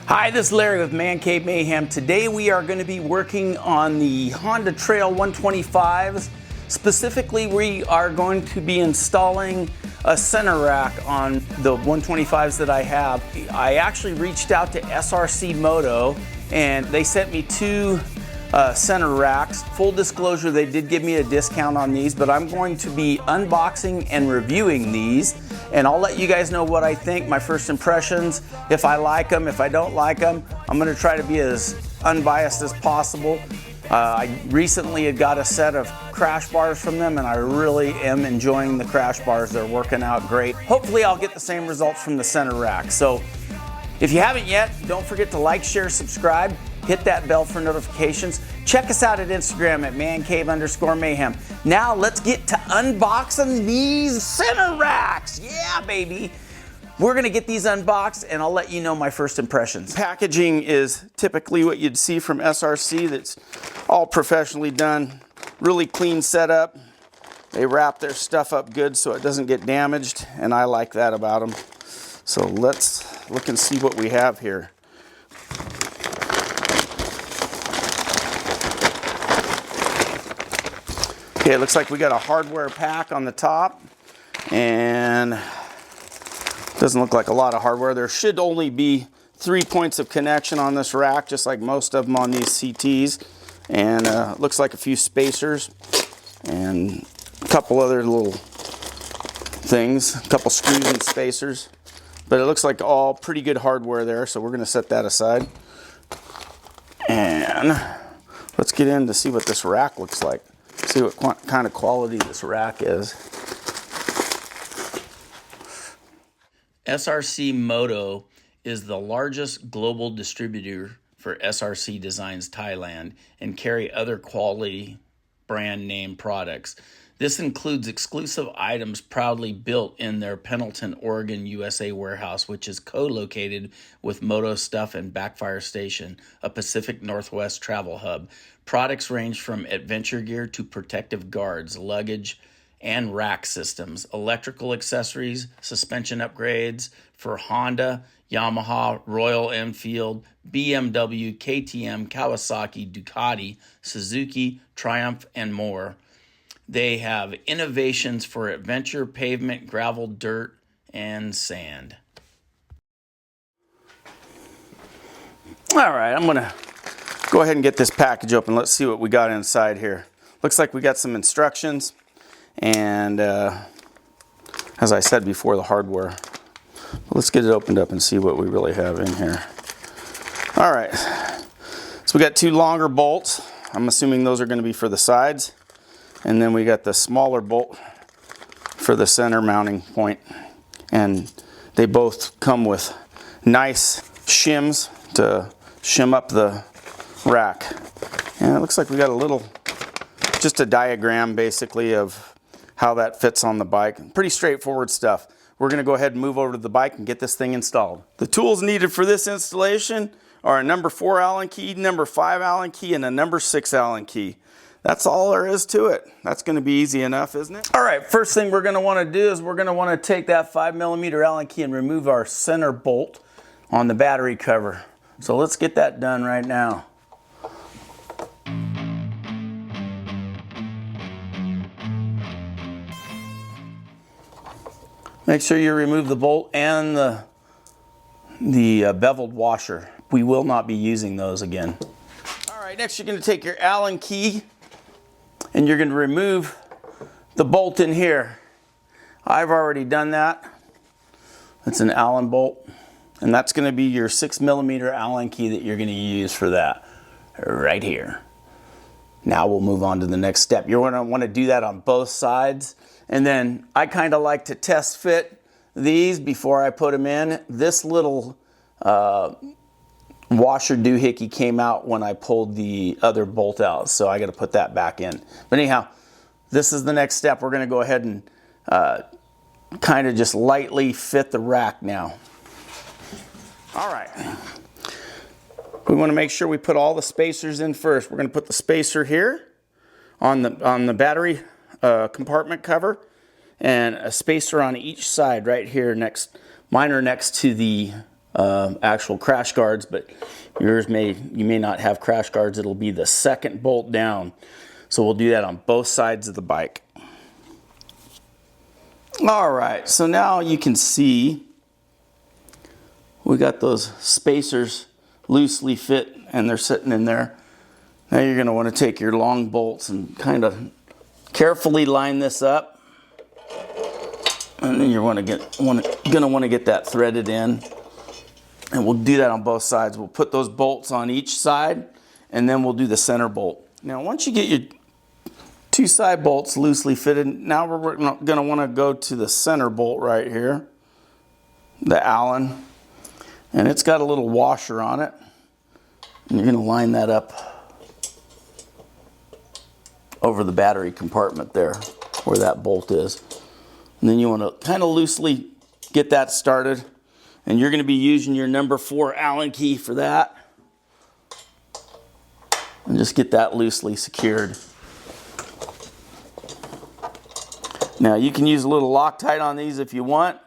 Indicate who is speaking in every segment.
Speaker 1: Hi, this is Larry with Man Cave Mayhem. Today we are going to be working on the Honda Trail 125s. Specifically, we are going to be installing a center rack on the 125s that I have. I actually reached out to SRC Moto and they sent me two center racks. Full disclosure, they did give me a discount on these, but I'm going to be unboxing and reviewing these, and I'll let you guys know what I think, my first impressions, if I like them, if I don't like them. I'm going to try to be as unbiased as possible. I recently had got a set of crash bars from them, and I really am enjoying the crash bars. They're working out great. Hopefully I'll get the same results from the center rack. So if you haven't yet, don't forget to like, share, subscribe. Hit that bell for notifications. Check us out at Instagram at mancave_mayhem. Now let's get to unboxing these center racks. Yeah, baby. We're gonna get these unboxed and I'll let you know my first impressions. Packaging is typically what you'd see from SRC. That's all professionally done. Really clean setup. They wrap their stuff up good so it doesn't get damaged, and I like that about them. So let's look and see what we have here. Okay, it looks like we got a hardware pack on the top, and doesn't look like a lot of hardware. There should only be 3 points of connection on this rack, just like most of them on these CTs. And looks like a few spacers and a couple other little things, a couple screws and spacers. But it looks like all pretty good hardware there, so we're gonna set that aside. And let's get in to see what this rack looks like. See what kind of quality this rack is. SRC Moto is the largest global distributor for SRC Designs Thailand and carry other quality brand name products. This includes exclusive items proudly built in their Pendleton, Oregon, USA warehouse, which is co-located with Motostuff and BackFire Station, a Pacific Northwest travel hub. Products range from adventure gear to protective guards, luggage, and rack systems, electrical accessories, suspension upgrades for Honda, Yamaha, Royal Enfield, BMW, KTM, Kawasaki, Ducati, Suzuki, Triumph, and more. They have innovations for adventure, pavement, gravel, dirt, and sand. All right, I'm gonna go ahead and get this package open. Let's see what we got inside here. Looks like we got some instructions and as I said before, the hardware. Let's get it opened up and see what we really have in here. All right, so we got two longer bolts. I'm assuming those are gonna be for the sides. And then we got the smaller bolt for the center mounting point. And they both come with nice shims to shim up the rack. And it looks like we got a little, just a diagram basically of how that fits on the bike. Pretty straightforward stuff. We're gonna go ahead and move over to the bike and get this thing installed. The tools needed for this installation are a number 4 Allen key, number 5 Allen key, and a number 6 Allen key. That's all there is to it. That's gonna be easy enough, isn't it? All right, first thing we're gonna wanna do is we're gonna wanna take that 5mm Allen key and remove our center bolt on the battery cover. So let's get that done right now. Make sure you remove the bolt and the beveled washer. We will not be using those again. All right, next you're gonna take your Allen key and you're going to remove the bolt in here. I've already done that. It's an Allen bolt, and that's going to be your 6mm Allen key that you're going to use for that right here. Now we'll move on to the next step. You're going to want to do that on both sides, and then I kind of like to test fit these before I put them in. This little washer doohickey came out when I pulled the other bolt out, so I got to put that back in. But anyhow, this is the next step. We're going to go ahead and kind of just lightly fit the rack now. All right. We want to make sure we put all the spacers in first. We're going to put the spacer here on the battery compartment cover, and a spacer on each side right here next. Mine are next to the actual crash guards, but you may not have crash guards. It'll be the second bolt down. So we'll do that on both sides of the bike. All right, so now you can see we got those spacers loosely fit and they're sitting in there. Now you're going to want to take your long bolts and kind of carefully line this up. And then you're going to want to get that threaded in. And we'll do that on both sides. We'll put those bolts on each side and then we'll do the center bolt. Now once you get your two side bolts loosely fitted, now we're going to want to go to the center bolt right here, the Allen, and it's got a little washer on it, and you're going to line that up over the battery compartment there where that bolt is. And then you want to kind of loosely get that started, and you're going to be using your number 4 Allen key for that, and just get that loosely secured. Now you can use a little Loctite on these if you want.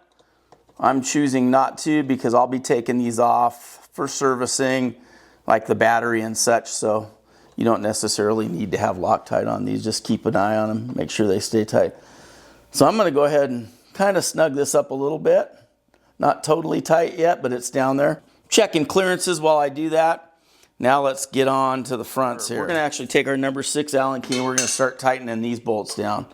Speaker 1: I'm choosing not to because I'll be taking these off for servicing, like the battery and such, so you don't necessarily need to have Loctite on these. Just keep an eye on them, make sure they stay tight. So I'm going to go ahead and kind of snug this up a little bit. Not totally tight yet, but it's down there. Checking clearances while I do that. Now let's get on to the fronts here. We're going to actually take our number 6 Allen key and we're going to start tightening these bolts down.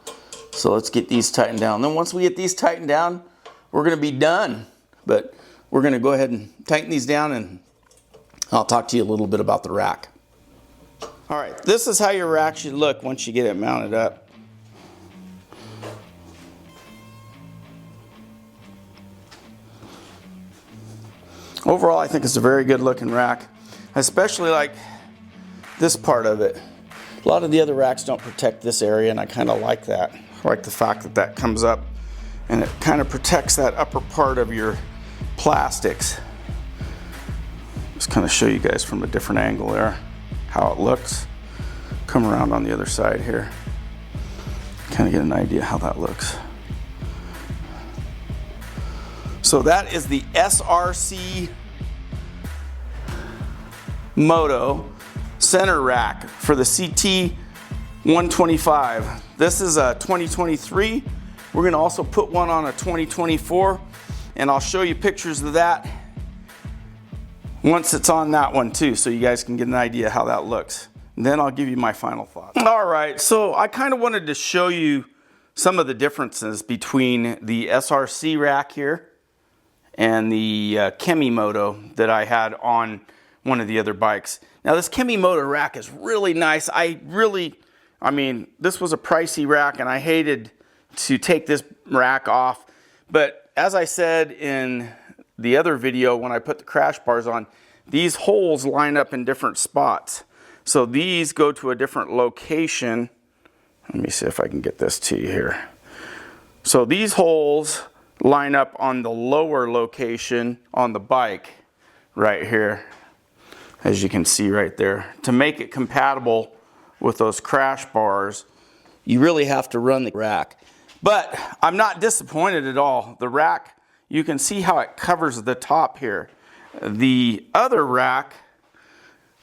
Speaker 1: So let's get these tightened down. Then once we get these tightened down, we're going to be done. But we're going to go ahead and tighten these down and I'll talk to you a little bit about the rack. All right, this is how your rack should look once you get it mounted up. Overall, I think it's a very good looking rack. I especially like this part of it. A lot of the other racks don't protect this area, and I kind of like that. I like the fact that that comes up and it kind of protects that upper part of your plastics. Just kind of show you guys from a different angle there how it looks. Come around on the other side here. Kind of get an idea how that looks. So that is the SRC Moto center rack for the CT125. This is a 2023. We're going to also put one on a 2024, and I'll show you pictures of that once it's on that one too, so you guys can get an idea how that looks. And then I'll give you my final thoughts. All right, so I kind of wanted to show you some of the differences between the SRC rack here and the Kemi Moto that I had on one of the other bikes. Now this Kemi Moto rack is really nice. I mean, this was a pricey rack and I hated to take this rack off. But as I said in the other video when I put the crash bars on, these holes line up in different spots. So these go to a different location. Let me see if I can get this to you here. So these holes line up on the lower location on the bike right here, as you can see right there. To make it compatible with those crash bars, you really have to run the rack. But I'm not disappointed at all. The rack, you can see how it covers the top here. The other rack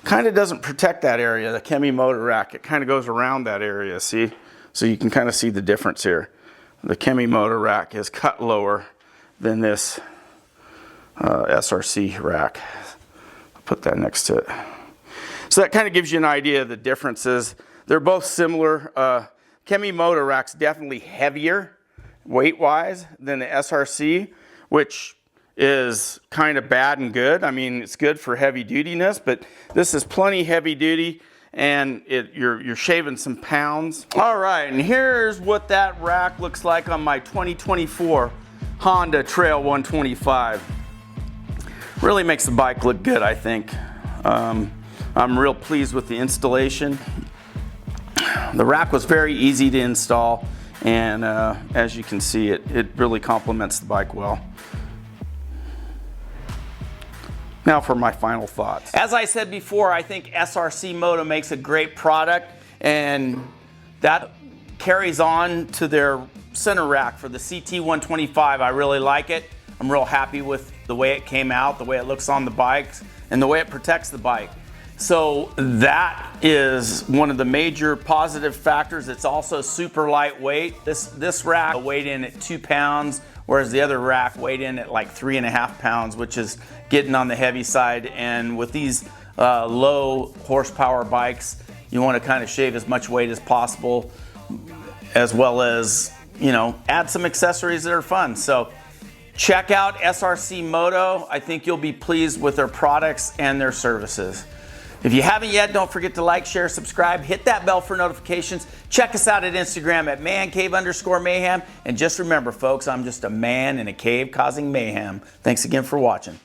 Speaker 1: kind of doesn't protect that area, the Kemi Moto rack. It kind of goes around that area, see? So you can kind of see the difference here. The Kemi Moto rack is cut lower than this SRC rack. I'll put that next to it. So that kind of gives you an idea of the differences. They're both similar. Kemi Moto rack's definitely heavier weight-wise than the SRC, which is kind of bad and good. I mean, it's good for heavy dutiness, but this is plenty heavy duty, and you're shaving some pounds. All right, and here's what that rack looks like on my 2024 Honda Trail 125. Really makes the bike look good, I think. I'm real pleased with the installation. The rack was very easy to install, and as you can see, it really complements the bike well. Now for my final thoughts. As I said before, I think SRC Moto makes a great product, and that carries on to their center rack for the CT125. I really like it. I'm real happy with the way it came out, the way it looks on the bikes, and the way it protects the bike. So that is one of the major positive factors. It's also super lightweight. This rack weighed in at 2 pounds, whereas the other rack weighed in at like 3.5 pounds, which is getting on the heavy side. And with these low horsepower bikes, you want to kind of shave as much weight as possible, as well as, you know, add some accessories that are fun. So check out SRC Moto. I think you'll be pleased with their products and their services. If you haven't yet, don't forget to like, share, subscribe, hit that bell for notifications. Check us out at Instagram at mancave_mayhem. And just remember, folks, I'm just a man in a cave causing mayhem. Thanks again for watching.